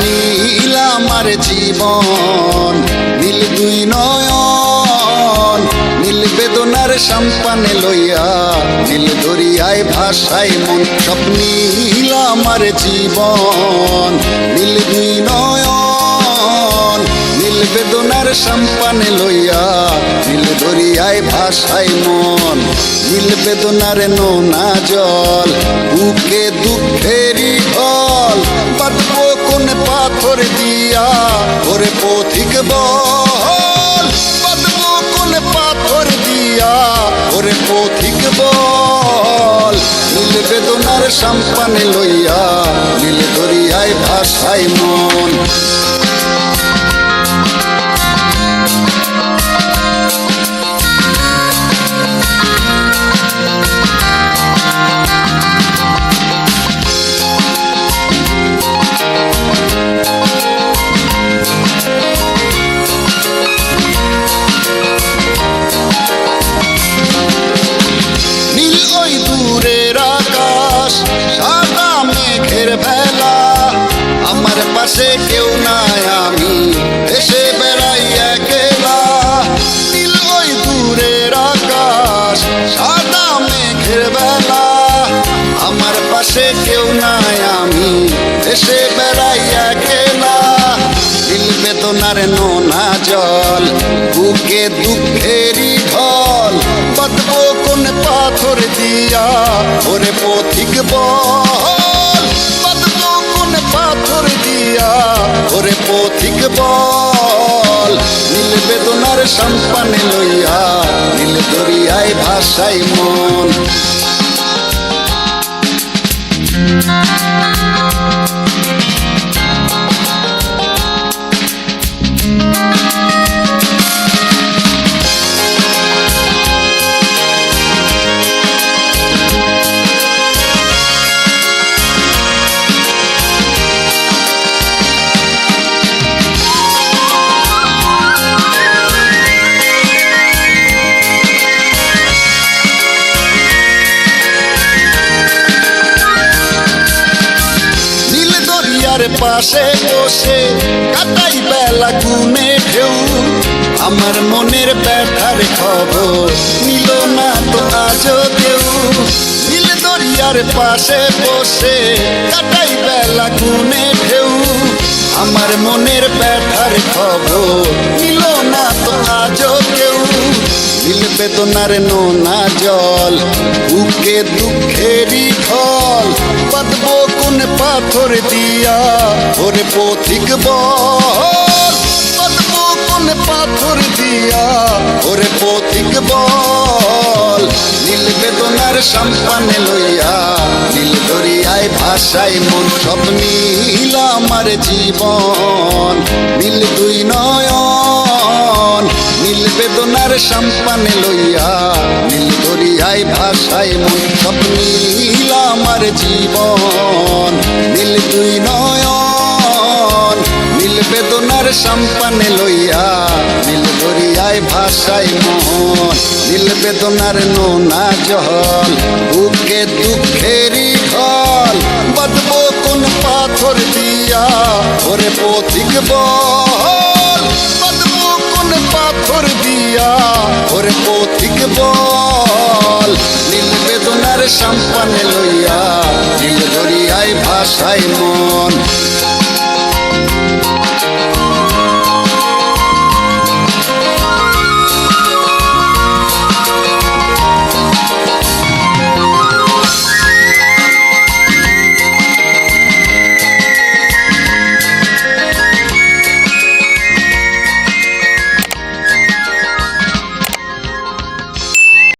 নীল আমার জীবন, নীল দুই নয়ন, নীল বেদনার সম্পানে লইয়া, নীল দরিয়ায় ভাসাই মন। স্বপ্নীল আমার জীবন, নীল দুই নয়ন, নীল বেদনার সম্পানে লইয়া, নীল দরিয়ায় ভাসাই মন। নীল বেদনার নোনা জল, বুকে দুঃখেরই ঢল, বাঁধবো কোন পাথর দিয়া, ওরে পথিক বল, বাঁধবো কোন পাথর দিয়া, ওরে পথিক বল। নীল বেদনার সম্পানে লইয়া, নীল দরিয়ায় ভাসাই মন। সাদা মেঘের বেলা, আমার পাশে কেউ নাই, আমি এসে বেড়াই একলা। নীল ওই দূরের আকাশ, সাদা মেঘের বেলা, আমার পাশে কেউ নাই, আমি এসে বেড়াই একলা। নীল বেদনার নোনা জল, বুকে দুঃখেরই ঢল, বাঁধবো কোন পাথর দিয়া, ওরে পথিক বল, বাঁধবো কোন পাথর দিয়া, ওরে পথিক বল। নীল বেদনার সম্পানে লইয়া, নীল দরিয়ায় ভাসাই মন। পাশে বসে কাটাই বেলা গুনে ঢেউ, আমার মনের ব্যথার খবর নিল না তো আজও কেউ। নীল দরিয়ার পাশে বসে কাটাই বেলা গুনে ঢেউ, আমার মনের ব্যথার খবর নিল না তো আজও কেউ। নীল বেদনার নোনা জল, বুকে দুঃখেরই ঢল, বাঁধবো কোন পাথর দিয়া, ওরে পথিক বল, বাঁধবো কোন পাথর দিয়া, ওরে পথিক বল। নীল বেদনার সম্পানে লইয়া, নীল দরিয়ায় ভাসাই মন। স্বপ্নীল আমার জীবন, নীল দুই নয়ন, নীল বেদনার সম্পানে লইয়া, নীল দরিয়ায় ভাসাই মন। স্বপ্নীল আমার জীবন, নীল দুই নয়ন, নীল বেদনার সম্পানে লইয়া, নীল দরিয়ায় ভাসাই মন। নীল বেদনার নোনা জল, বুকে দুঃখেরই ঢল, বাঁধবো কোন পাথর দিয়া, ওরে পথিক বল, বাঁধবো কোন পাথর দিয়া, ওরে পথিক বল।